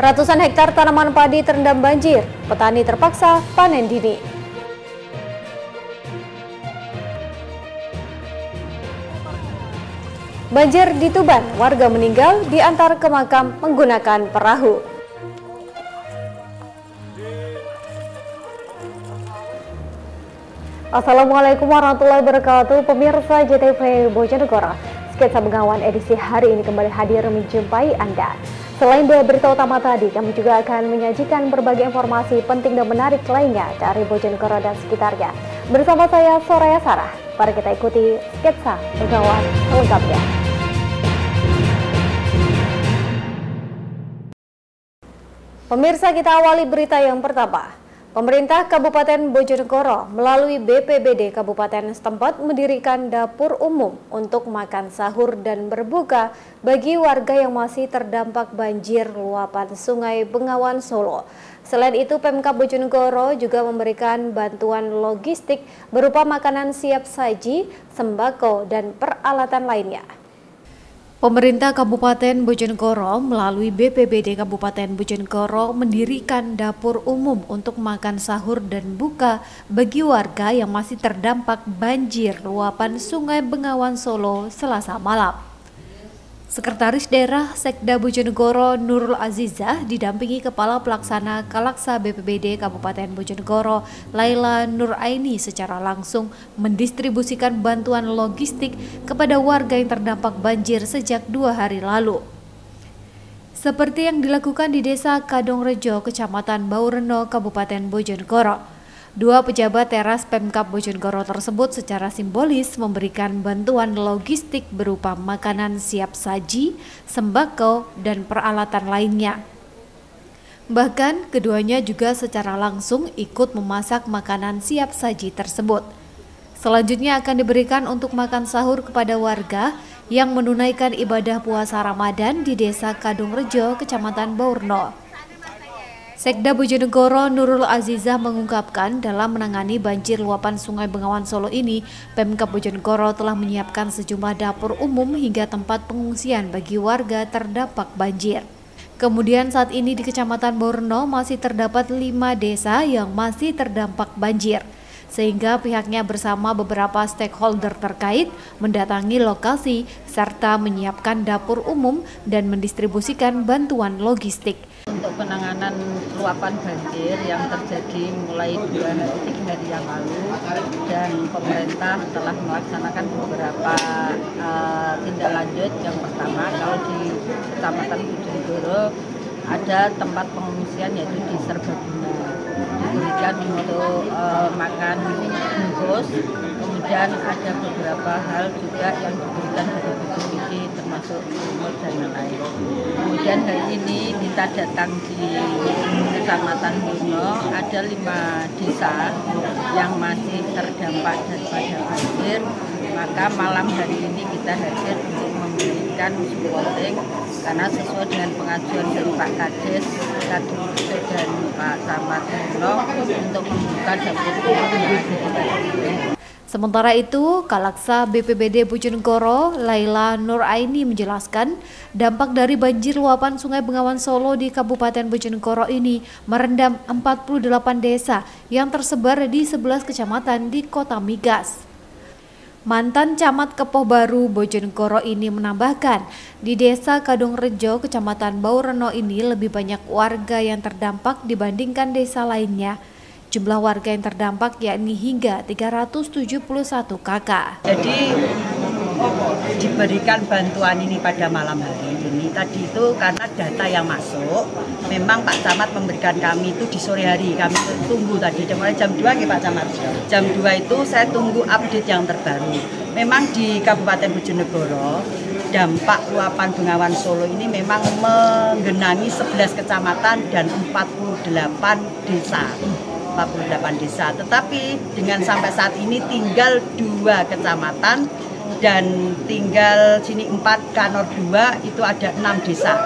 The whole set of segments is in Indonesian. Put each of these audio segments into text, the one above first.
Ratusan hektar tanaman padi terendam banjir, petani terpaksa panen dini. Banjir di Tuban, warga meninggal diantar ke makam menggunakan perahu. Assalamualaikum warahmatullahi wabarakatuh, pemirsa JTV Bojonegoro. Sketsa Bengawan edisi hari ini kembali hadir menjumpai Anda. Selain dua berita utama tadi, kami juga akan menyajikan berbagai informasi penting dan menarik lainnya dari Bojonegoro dan sekitarnya. Bersama saya Soraya Sarah, mari kita ikuti Sketsa Bengawan selengkapnya. Pemirsa, kita awali berita yang pertama. Pemerintah Kabupaten Bojonegoro melalui BPBD Kabupaten setempat mendirikan dapur umum untuk makan sahur dan berbuka bagi warga yang masih terdampak banjir luapan Sungai Bengawan Solo. Selain itu, Pemkab Bojonegoro juga memberikan bantuan logistik berupa makanan siap saji, sembako, dan peralatan lainnya. Pemerintah Kabupaten Bojonegoro melalui BPBD Kabupaten Bojonegoro mendirikan dapur umum untuk makan sahur dan buka bagi warga yang masih terdampak banjir luapan Sungai Bengawan Solo Selasa malam. Sekretaris Daerah Sekda Bojonegoro Nurul Azizah didampingi Kepala Pelaksana Kalaksa BPBD Kabupaten Bojonegoro Laila Nuraini secara langsung mendistribusikan bantuan logistik kepada warga yang terdampak banjir sejak 2 hari lalu. Seperti yang dilakukan di Desa Kadongrejo, Kecamatan Baureno, Kabupaten Bojonegoro. Dua pejabat teras Pemkab Bojonegoro tersebut secara simbolis memberikan bantuan logistik berupa makanan siap saji, sembako, dan peralatan lainnya. Bahkan keduanya juga secara langsung ikut memasak makanan siap saji tersebut. Selanjutnya akan diberikan untuk makan sahur kepada warga yang menunaikan ibadah puasa Ramadan di Desa Kadongrejo, Kecamatan Baureno. Sekda Bojonegoro Nurul Azizah mengungkapkan dalam menangani banjir luapan Sungai Bengawan Solo ini, Pemkab Bojonegoro telah menyiapkan sejumlah dapur umum hingga tempat pengungsian bagi warga terdampak banjir. Kemudian saat ini di Kecamatan Baureno masih terdapat 5 desa yang masih terdampak banjir, sehingga pihaknya bersama beberapa stakeholder terkait mendatangi lokasi serta menyiapkan dapur umum dan mendistribusikan bantuan logistik. Untuk penanganan luapan banjir yang terjadi mulai 3 hari yang lalu, dan pemerintah telah melaksanakan beberapa tindak lanjut. Yang pertama, kalau di Kecamatan Bojonegoro ada tempat pengungsian yaitu di Serbaguna, diberikan untuk makan bungkus. Kemudian ada beberapa hal juga yang diberikan dari BPBD termasuk lumut dan lain-lain. Kemudian hari ini kita datang di Kecamatan Baureno, ada 5 desa yang masih terdampak daripada banjir. Maka malam hari ini kita hadir untuk memberikan supporting karena sesuai dengan pengajuan dari Pak Kades, Kadongrejo dan Pak Camat Baureno untuk membuka dapur umum yang ada di Kadongrejo. Sementara itu, Kalaksa BPBD Bojonegoro Laila Nuraini menjelaskan dampak dari banjir luapan Sungai Bengawan Solo di Kabupaten Bojonegoro ini merendam 48 desa yang tersebar di 11 kecamatan di Kota Migas. Mantan Camat Kepoh Baru Bojonegoro ini menambahkan, di Desa Kadongrejo, Kecamatan Baureno ini lebih banyak warga yang terdampak dibandingkan desa lainnya. Jumlah warga yang terdampak yakni hingga 371 kakak. Jadi diberikan bantuan ini pada malam hari ini. Tadi itu karena data yang masuk, memang Pak Camat memberikan kami itu di sore hari. Kami tunggu tadi, mulai jam 2 ya Pak Camat. Jam 2 itu saya tunggu update yang terbaru. Memang di Kabupaten Bojonegoro, dampak luapan Bengawan Solo ini memang menggenangi 11 kecamatan dan 48 desa. 48 desa, tetapi dengan sampai saat ini tinggal 2 kecamatan dan tinggal sini 4 Kanor 2 itu ada 6 desa.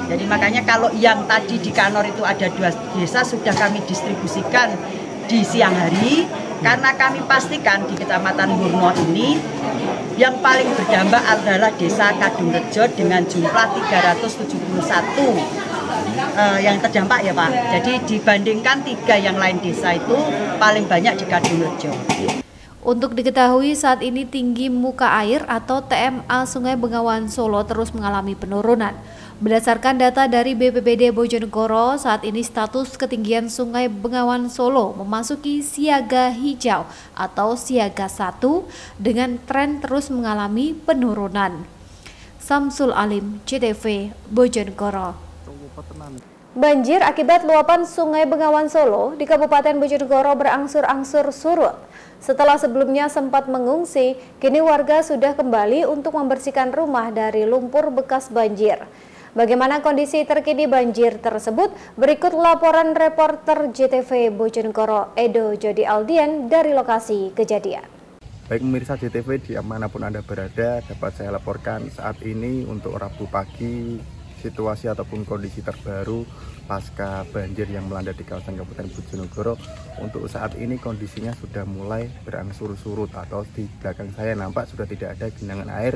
Jadi makanya kalau yang tadi di Kanor itu ada 2 desa sudah kami distribusikan di siang hari, karena kami pastikan di Kecamatan Baureno ini yang paling berdampak adalah Desa Kadongrejo dengan jumlah 371 yang terdampak ya Pak. Jadi dibandingkan 3 yang lain desa itu paling banyak di Kadungrejo. Untuk diketahui saat ini tinggi muka air atau TMA Sungai Bengawan Solo terus mengalami penurunan. Berdasarkan data dari BPBD Bojonegoro, saat ini status ketinggian Sungai Bengawan Solo memasuki siaga hijau atau siaga 1 dengan tren terus mengalami penurunan. Samsul Alim, CTV, Bojonegoro. Banjir akibat luapan Sungai Bengawan Solo di Kabupaten Bojonegoro berangsur-angsur surut. Setelah sebelumnya sempat mengungsi, kini warga sudah kembali untuk membersihkan rumah dari lumpur bekas banjir. Bagaimana kondisi terkini banjir tersebut? Berikut laporan reporter JTV Bojonegoro Edo Jody Aldian dari lokasi kejadian. Baik pemirsa JTV dimanapun Anda berada, dapat saya laporkan saat ini untuk Rabu pagi situasi ataupun kondisi terbaru pasca banjir yang melanda di kawasan Kabupaten Bojonegoro. Untuk saat ini kondisinya sudah mulai berangsur surut, atau di belakang saya nampak sudah tidak ada genangan air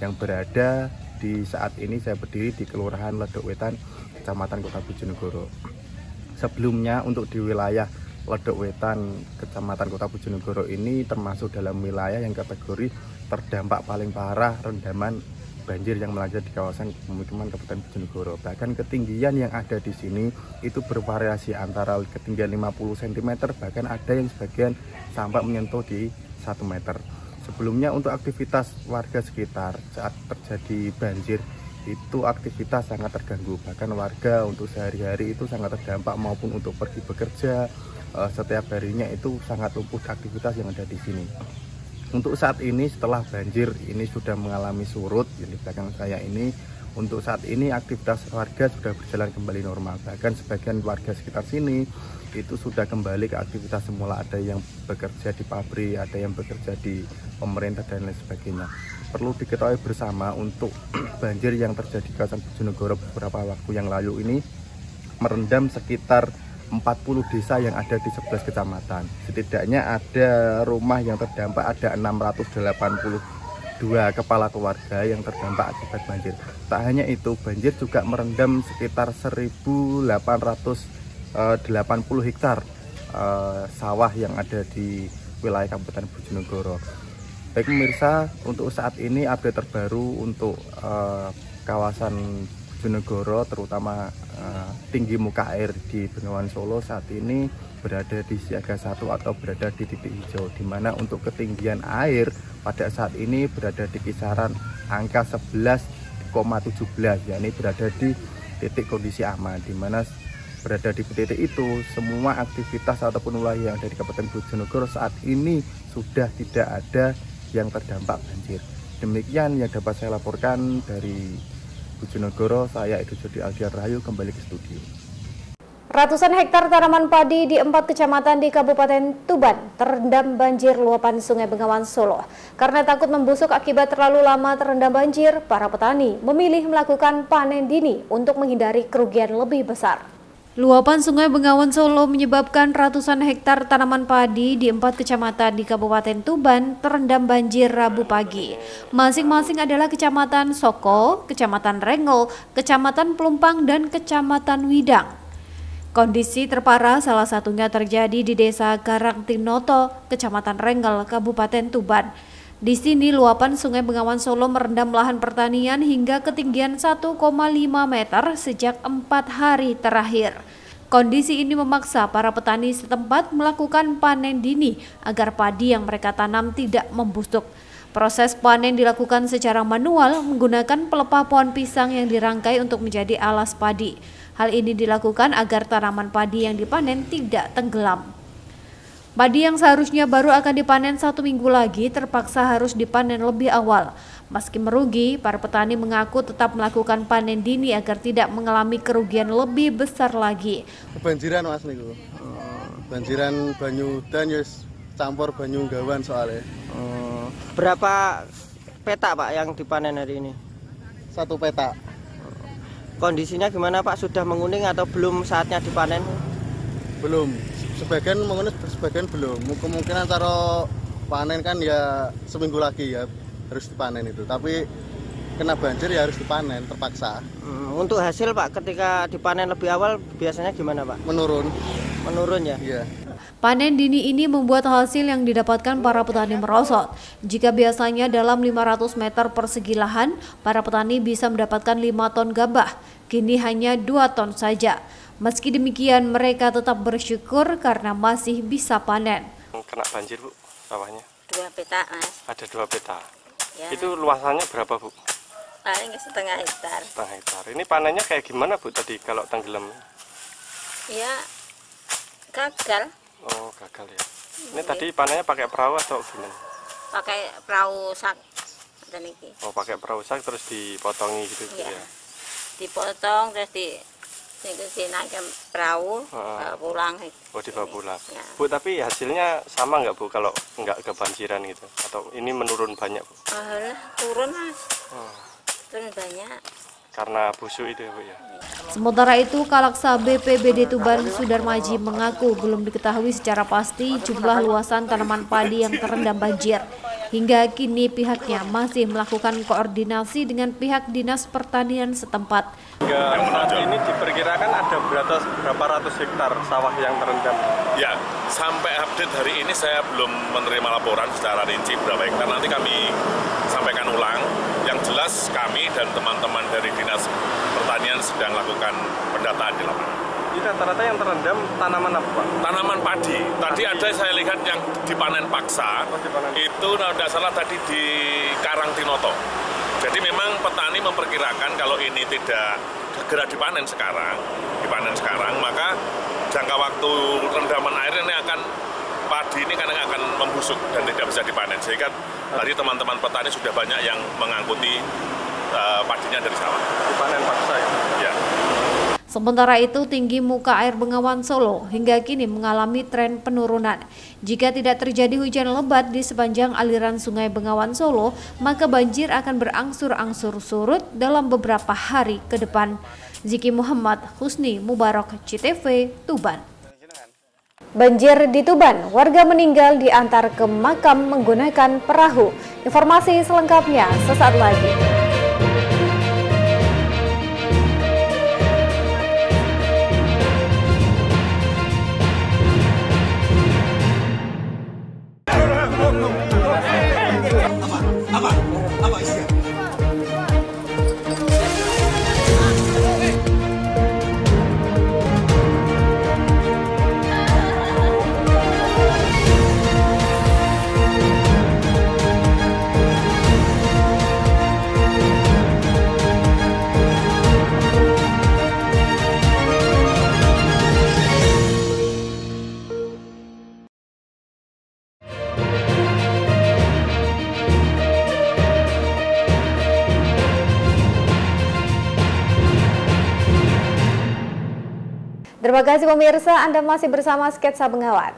yang berada di saat ini saya berdiri di Kelurahan Ledok Wetan, Kecamatan Kota Bojonegoro. Sebelumnya untuk di wilayah Ledok Wetan, Kecamatan Kota Bojonegoro ini termasuk dalam wilayah yang kategori terdampak paling parah rendaman banjir yang melanda di kawasan pemukiman Kabupaten Bojonegoro. Bahkan ketinggian yang ada di sini itu bervariasi antara ketinggian 50 cm, bahkan ada yang sebagian sampai menyentuh di 1 meter. Sebelumnya untuk aktivitas warga sekitar saat terjadi banjir itu aktivitas sangat terganggu. Bahkan warga untuk sehari-hari itu sangat terdampak, maupun untuk pergi bekerja setiap harinya itu sangat lumpuh aktivitas yang ada di sini. Untuk saat ini setelah banjir ini sudah mengalami surut, yang di belakang saya ini, untuk saat ini aktivitas warga sudah berjalan kembali normal. Bahkan sebagian warga sekitar sini itu sudah kembali ke aktivitas semula, ada yang bekerja di pabrik, ada yang bekerja di pemerintah dan lain sebagainya. Perlu diketahui bersama untuk banjir yang terjadi di kawasan Bojonegoro beberapa waktu yang lalu ini merendam sekitar 40 desa yang ada di 11 kecamatan. Setidaknya ada rumah yang terdampak, ada 682 kepala keluarga yang terdampak akibat banjir. Tak hanya itu, banjir juga merendam sekitar 1.880 hektar sawah yang ada di wilayah Kabupaten Bojonegoro. Baik pemirsa, untuk saat ini update terbaru untuk kawasan Bojonegoro, terutama tinggi muka air di Bengawan Solo saat ini berada di siaga 1 atau berada di titik hijau, di mana untuk ketinggian air pada saat ini berada di kisaran angka 11,17, yakni berada di titik kondisi aman, di mana berada di titik itu semua aktivitas ataupun wilayah yang ada di Kabupaten Bojonegoro saat ini sudah tidak ada yang terdampak banjir. Demikian yang dapat saya laporkan dari Bojonegoro. Saya Edo Jody Aldian Rahayu, kembali ke studio. Ratusan hektar tanaman padi di 4 kecamatan di Kabupaten Tuban terendam banjir luapan Sungai Bengawan Solo. Karena takut membusuk akibat terlalu lama terendam banjir, para petani memilih melakukan panen dini untuk menghindari kerugian lebih besar. Luapan Sungai Bengawan Solo menyebabkan ratusan hektar tanaman padi di 4 kecamatan di Kabupaten Tuban terendam banjir Rabu pagi. Masing-masing adalah Kecamatan Soko, Kecamatan Rengel, Kecamatan Pelumpang, dan Kecamatan Widang. Kondisi terparah salah satunya terjadi di Desa Karangtinoto, Kecamatan Rengel, Kabupaten Tuban. Di sini luapan Sungai Bengawan Solo merendam lahan pertanian hingga ketinggian 1,5 meter sejak 4 hari terakhir. Kondisi ini memaksa para petani setempat melakukan panen dini agar padi yang mereka tanam tidak membusuk. Proses panen dilakukan secara manual menggunakan pelepah pohon pisang yang dirangkai untuk menjadi alas padi. Hal ini dilakukan agar tanaman padi yang dipanen tidak tenggelam. Padi yang seharusnya baru akan dipanen 1 minggu lagi terpaksa harus dipanen lebih awal. Meski merugi, para petani mengaku tetap melakukan panen dini agar tidak mengalami kerugian lebih besar lagi. Kebanjiran mas niku. Banjiran banyu dan yes, campur banyu gawan soalnya. Berapa petak Pak yang dipanen hari ini? 1 petak. Kondisinya gimana Pak? Sudah menguning atau belum saatnya dipanen? Belum. Sebagian menguning, sebagian belum. Kemungkinan cara panen kan ya seminggu lagi ya harus dipanen itu. Tapi kena banjir ya harus dipanen terpaksa. Untuk hasil Pak, ketika dipanen lebih awal biasanya gimana Pak? Menurun. Menurun ya? Iya. Panen dini ini membuat hasil yang didapatkan para petani merosot. Jika biasanya dalam 500 meter persegi lahan, para petani bisa mendapatkan 5 ton gabah, kini hanya 2 ton saja. Meski demikian, mereka tetap bersyukur karena masih bisa panen. Kena banjir Bu, sawahnya? 2 peta Mas. Ada 2 peta. Ya. Itu luasannya berapa Bu? Paling setengah hektar. Setengah hektar. Ini panennya kayak gimana Bu tadi kalau tenggelam? Ya gagal. Oh gagal ya. Ini tadi panennya pakai perahu atau gimana? Pakai perahu sak. Oh pakai perahu sak terus dipotongi gitu ya. Ya? Dipotong terus dinaikkan perahu, bawa pulang. Oh dibawa pulang. Ya. Bu tapi hasilnya sama nggak Bu kalau nggak kebanjiran gitu? Atau ini menurun banyak Bu? Turun Mas. Turun banyak. Karena busuk itu ya Bu ya? Sementara itu, Kalaksa BPBD Tuban Sudarmaji mengaku belum diketahui secara pasti jumlah luasan tanaman padi yang terendam banjir. Hingga kini pihaknya masih melakukan koordinasi dengan pihak Dinas Pertanian setempat. Hingga saat ini diperkirakan ada berapa ratus hektar sawah yang terendam? Ya, sampai update hari ini saya belum menerima laporan secara rinci berapa hektar. Nanti kami sampaikan ulang. Yang jelas kami dan teman-teman dari Dinas Pertanian sedang lakukan pendataan di lapangan. Ini rata-rata yang terendam tanaman apa Pak? Tanaman padi. Tadi ada saya lihat yang dipanen paksa. Itu tidak salah tadi di Karangtinoto. Jadi memang petani memperkirakan kalau ini tidak segera dipanen sekarang, maka jangka waktu rendaman air ini padi ini kadang akan membusuk dan tidak bisa dipanen. Sehingga tadi teman-teman petani sudah banyak yang mengangkuti padinya dari sawah. Dipanen paksa ya? Ya. Sementara itu, tinggi muka air Bengawan Solo hingga kini mengalami tren penurunan. Jika tidak terjadi hujan lebat di sepanjang aliran Sungai Bengawan Solo, maka banjir akan berangsur-angsur surut dalam beberapa hari ke depan. Ziki Muhammad, Husni Mubarak, CTV, Tuban. Banjir di Tuban, warga meninggal diantar ke makam menggunakan perahu. Informasi selengkapnya sesaat lagi. Terima kasih pemirsa, Anda masih bersama Sketsa Bengawan.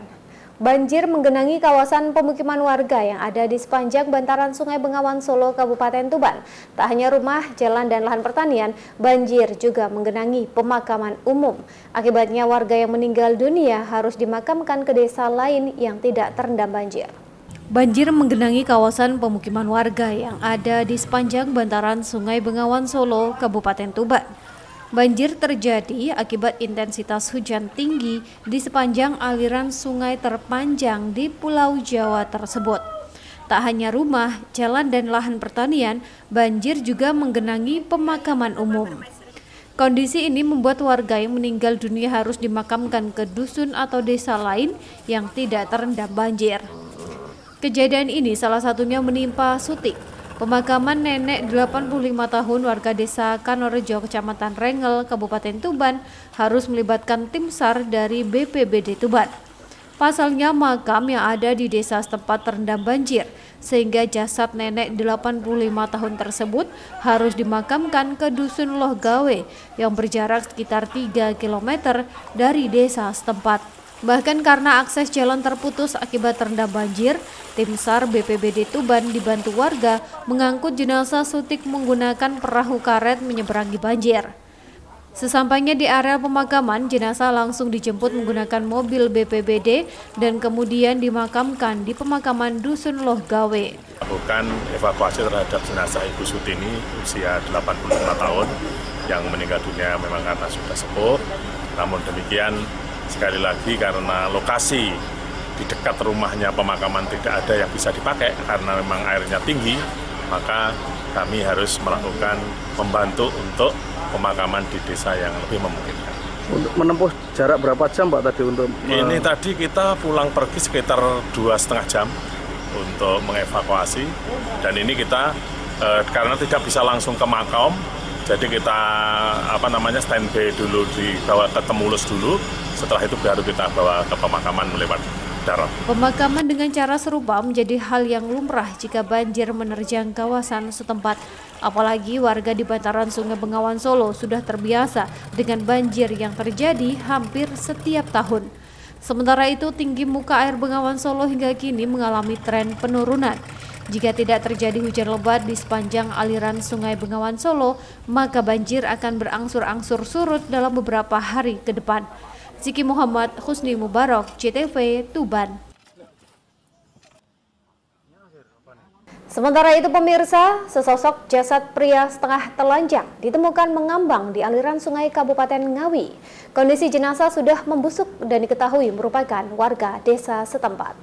Banjir menggenangi kawasan pemukiman warga yang ada di sepanjang bantaran Sungai Bengawan Solo, Kabupaten Tuban. Tak hanya rumah, jalan, dan lahan pertanian, banjir juga menggenangi pemakaman umum. Akibatnya warga yang meninggal dunia harus dimakamkan ke desa lain yang tidak terendam banjir. Banjir menggenangi kawasan pemukiman warga yang ada di sepanjang bantaran Sungai Bengawan Solo, Kabupaten Tuban. Banjir terjadi akibat intensitas hujan tinggi di sepanjang aliran sungai terpanjang di Pulau Jawa tersebut. Tak hanya rumah, jalan, dan lahan pertanian, banjir juga menggenangi pemakaman umum. Kondisi ini membuat warga yang meninggal dunia harus dimakamkan ke dusun atau desa lain yang tidak terendam banjir. Kejadian ini salah satunya menimpa Sutik, pemakaman nenek 85 tahun warga desa Kanorejo, Kecamatan Rengel, Kabupaten Tuban, harus melibatkan tim SAR dari BPBD Tuban. Pasalnya makam yang ada di desa setempat terendam banjir, sehingga jasad nenek 85 tahun tersebut harus dimakamkan ke Dusun Lohgawe yang berjarak sekitar 3 km dari desa setempat. Bahkan karena akses jalan terputus akibat terendam banjir, tim SAR BPBD Tuban dibantu warga mengangkut jenazah Sutik menggunakan perahu karet menyeberangi banjir. Sesampainya di area pemakaman, jenazah langsung dijemput menggunakan mobil BPBD dan kemudian dimakamkan di pemakaman Dusun Loh Gawe. Lakukan evakuasi terhadap jenazah Ibu Sutini usia 85 tahun yang meninggal dunia memang karena sudah sepuh. Namun demikian, sekali lagi karena lokasi di dekat rumahnya pemakaman tidak ada yang bisa dipakai karena memang airnya tinggi, maka kami harus melakukan membantu untuk pemakaman di desa yang lebih memungkinkan. Untuk menempuh jarak berapa jam Pak tadi untuk? Ini tadi kita pulang pergi sekitar 2,5 jam untuk mengevakuasi, dan ini kita karena tidak bisa langsung ke makam, jadi kita standby dulu, dibawa ke Temulus dulu, setelah itu baru kita bawa ke pemakaman lewat darat. Pemakaman dengan cara serupa menjadi hal yang lumrah jika banjir menerjang kawasan setempat. Apalagi warga di bantaran Sungai Bengawan Solo sudah terbiasa dengan banjir yang terjadi hampir setiap tahun. Sementara itu, tinggi muka air Bengawan Solo hingga kini mengalami tren penurunan. Jika tidak terjadi hujan lebat di sepanjang aliran Sungai Bengawan Solo, maka banjir akan berangsur-angsur surut dalam beberapa hari ke depan. Ziki Muhammad, Husni Mubarak, CTV, Tuban. Sementara itu pemirsa, sesosok jasad pria setengah telanjang ditemukan mengambang di aliran sungai Kabupaten Ngawi. Kondisi jenazah sudah membusuk dan diketahui merupakan warga desa setempat.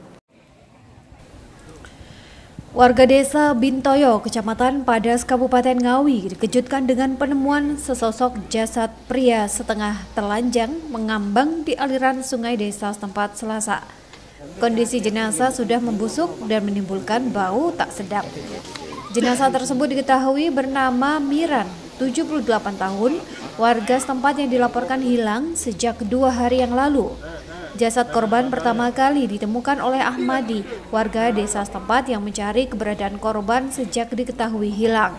Warga desa Bintoyo, Kecamatan Padas, Kabupaten Ngawi dikejutkan dengan penemuan sesosok jasad pria setengah telanjang mengambang di aliran sungai desa setempat Selasa. Kondisi jenazah sudah membusuk dan menimbulkan bau tak sedap. Jenazah tersebut diketahui bernama Miran, 78 tahun, warga setempat yang dilaporkan hilang sejak 2 hari yang lalu. Jasad korban pertama kali ditemukan oleh Ahmadi, warga desa setempat yang mencari keberadaan korban sejak diketahui hilang.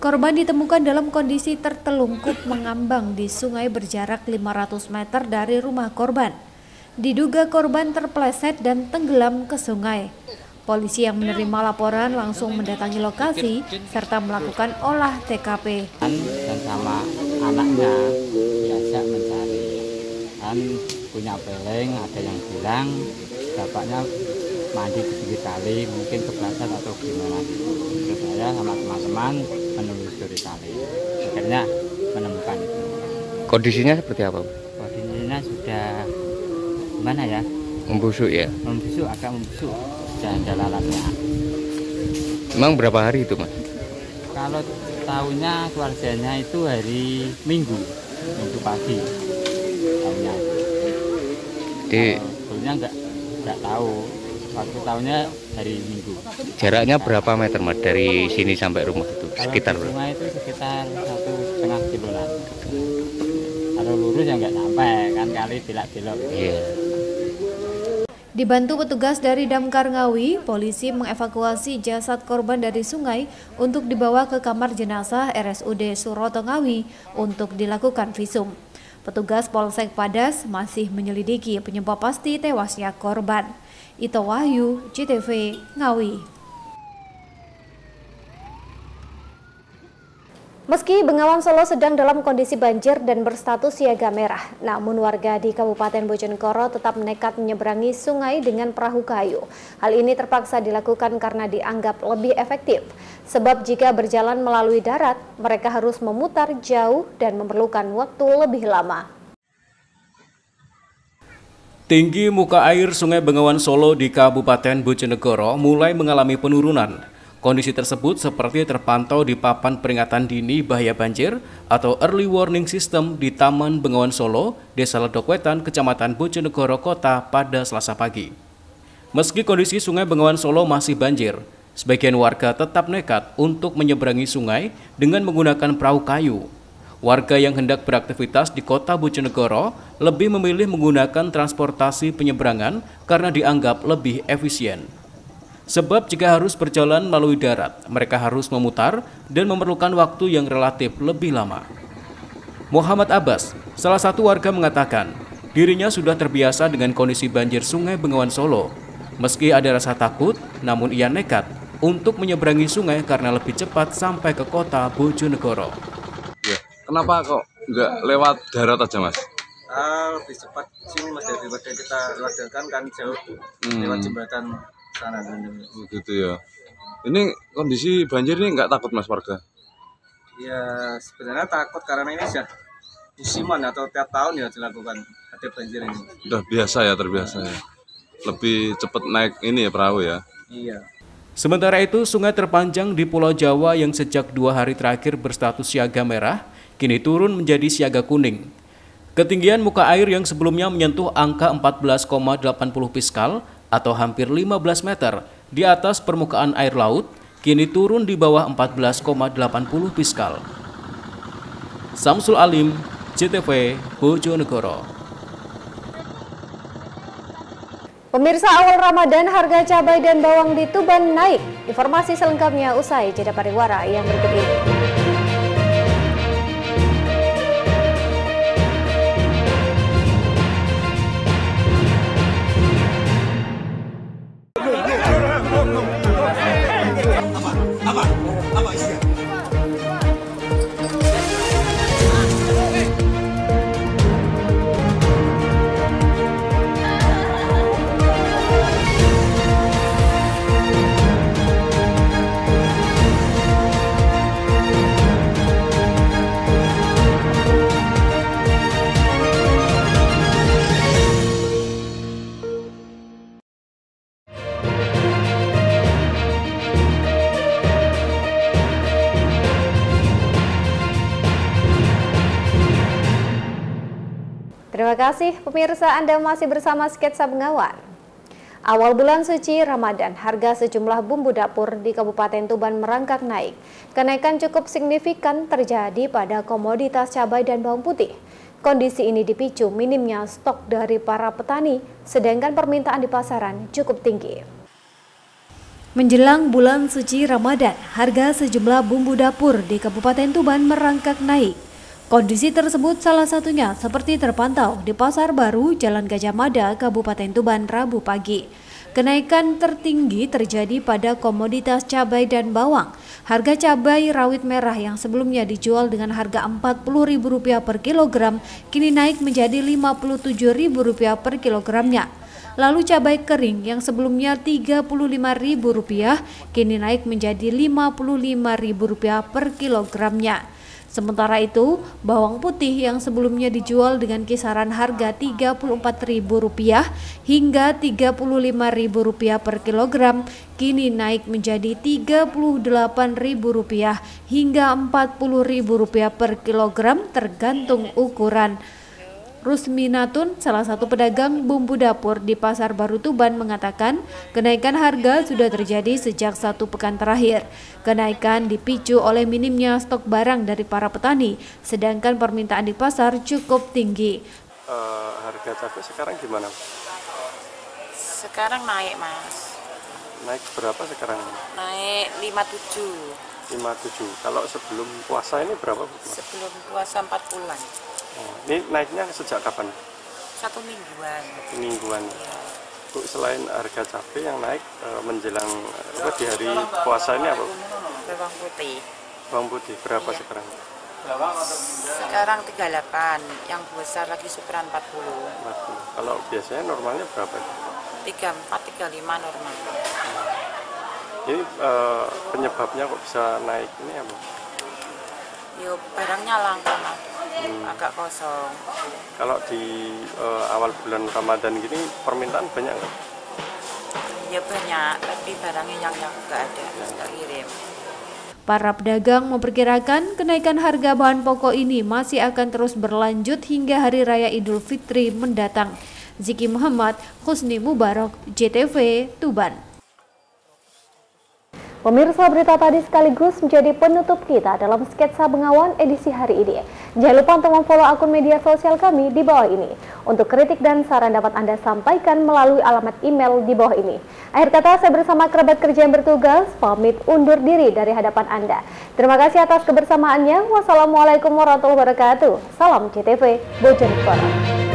Korban ditemukan dalam kondisi tertelungkup mengambang di sungai berjarak 500 meter dari rumah korban. Diduga korban terpeleset dan tenggelam ke sungai. Polisi yang menerima laporan langsung mendatangi lokasi serta melakukan olah TKP. Dan sama anaknya diajak mencari. Dan punya peleng, ada yang bilang bapaknya mandi di pinggir kali, mungkin kebelasan atau gimana. Terus saya sama teman-teman menelusuri kali. Akhirnya menemukan itu. Kondisinya seperti apa? Kondisinya sudah gimana ya? Membusuk ya? Membusuk, agak membusuk dan ada lalatnya. Emang berapa hari itu Mas? Kalau tahunya keluarganya itu hari Minggu pagi tahunya. Sebelumnya nggak tahu, waktu tahunya hari Minggu. Jaraknya berapa meter Mas dari sini sampai rumah itu? Sekitar berapa? Rumah itu sekitar 1,5 kiloan. Kalau lurus ya nggak sampai, kan kali belok-belok. Iya. Dibantu petugas dari Damkar Ngawi, polisi mengevakuasi jasad korban dari sungai untuk dibawa ke kamar jenazah RSUD Suroto Ngawi untuk dilakukan visum. Petugas Polsek Padas masih menyelidiki penyebab pasti tewasnya korban. Ito Wahyu, CTV, Ngawi. Meski Bengawan Solo sedang dalam kondisi banjir dan berstatus siaga merah, namun warga di Kabupaten Bojonegoro tetap nekat menyeberangi sungai dengan perahu kayu. Hal ini terpaksa dilakukan karena dianggap lebih efektif. Sebab jika berjalan melalui darat, mereka harus memutar jauh dan memerlukan waktu lebih lama. Tinggi muka air Sungai Bengawan Solo di Kabupaten Bojonegoro mulai mengalami penurunan. Kondisi tersebut seperti terpantau di papan peringatan dini bahaya banjir atau Early Warning System di Taman Bengawan Solo, Desa Ledok Wetan, Kecamatan Bojonegoro Kota pada Selasa pagi. Meski kondisi Sungai Bengawan Solo masih banjir, sebagian warga tetap nekat untuk menyeberangi sungai dengan menggunakan perahu kayu. Warga yang hendak beraktivitas di Kota Bojonegoro lebih memilih menggunakan transportasi penyeberangan karena dianggap lebih efisien. Sebab jika harus berjalan melalui darat, mereka harus memutar dan memerlukan waktu yang relatif lebih lama. Muhammad Abbas, salah satu warga mengatakan, dirinya sudah terbiasa dengan kondisi banjir Sungai Bengawan Solo. Meski ada rasa takut, namun ia nekat untuk menyeberangi sungai karena lebih cepat sampai ke Kota Bojonegoro. Kenapa kok nggak lewat darat aja Mas? Lebih cepat sini Mas, daripada kita lewat darat kan jauh lewat jembatan sana. Gitu ya. Ini kondisi banjir ini nggak takut Mas warga? Ya sebenarnya takut karena ini sudah musiman atau tiap tahun ya dilakukan ada banjir ini. Udah biasa ya, terbiasa ya. Lebih cepat naik ini ya perahu ya. Iya. Sementara itu, sungai terpanjang di Pulau Jawa yang sejak 2 hari terakhir berstatus siaga merah, kini turun menjadi siaga kuning. Ketinggian muka air yang sebelumnya menyentuh angka 14,80 piskal atau hampir 15 meter di atas permukaan air laut, kini turun di bawah 14,80 piskal. Samsul Alim, JTV, Bojonegoro. Pemirsa, awal Ramadan harga cabai dan bawang di Tuban naik. Informasi selengkapnya usai jeda pariwara yang berikut ini. Terima kasih pemirsa, Anda masih bersama Sketsa Bengawan. Awal bulan suci Ramadan, harga sejumlah bumbu dapur di Kabupaten Tuban merangkak naik. Kenaikan cukup signifikan terjadi pada komoditas cabai dan bawang putih. Kondisi ini dipicu minimnya stok dari para petani, sedangkan permintaan di pasaran cukup tinggi. Menjelang bulan suci Ramadan, harga sejumlah bumbu dapur di Kabupaten Tuban merangkak naik. Kondisi tersebut salah satunya seperti terpantau di Pasar Baru, Jalan Gajah Mada, Kabupaten Tuban, Rabu pagi. Kenaikan tertinggi terjadi pada komoditas cabai dan bawang. Harga cabai rawit merah yang sebelumnya dijual dengan harga Rp40.000 per kilogram, kini naik menjadi Rp57.000 per kilogramnya. Lalu cabai kering yang sebelumnya Rp35.000, kini naik menjadi Rp55.000 per kilogramnya. Sementara itu, bawang putih yang sebelumnya dijual dengan kisaran harga Rp34.000 hingga Rp35.000 per kilogram, kini naik menjadi Rp38.000 hingga Rp40.000 per kilogram tergantung ukuran. Rusminatun, salah satu pedagang bumbu dapur di Pasar Baru Tuban, mengatakan kenaikan harga sudah terjadi sejak 1 pekan terakhir. Kenaikan dipicu oleh minimnya stok barang dari para petani, sedangkan permintaan di pasar cukup tinggi. Harga cabai sekarang gimana? Sekarang naik, Mas. Naik berapa sekarang? Naik 57. Kalau sebelum puasa ini berapa? Sebelum puasa 40-an. Ini naiknya sejak kapan? 1 mingguan. 1 mingguan. Ya. Bu, selain harga cabai yang naik menjelang di hari puasa ini apa? Bawang putih. Bawang putih berapa sekarang? Sekarang 38, yang besar lagi superan 40. Kalau biasanya normalnya berapa? 34, 35 normal. Ini penyebabnya kok bisa naik ini apa? Yo, barangnya langka, agak kosong. Kalau di awal bulan Ramadan gini permintaan banyak nggak? Ya banyak, tapi barangnya yang nggak ada, nggak kirim. Para pedagang memperkirakan kenaikan harga bahan pokok ini masih akan terus berlanjut hingga Hari Raya Idul Fitri mendatang. Ziki Muhammad, Husni Mubarak, JTV, Tuban. Pemirsa, berita tadi sekaligus menjadi penutup kita dalam Sketsa Bengawan edisi hari ini. Jangan lupa untuk memfollow akun media sosial kami di bawah ini. Untuk kritik dan saran dapat Anda sampaikan melalui alamat email di bawah ini. Akhir kata, saya bersama kerabat kerja yang bertugas pamit undur diri dari hadapan Anda. Terima kasih atas kebersamaannya. Wassalamualaikum warahmatullahi wabarakatuh. Salam JTV Bojonegoro.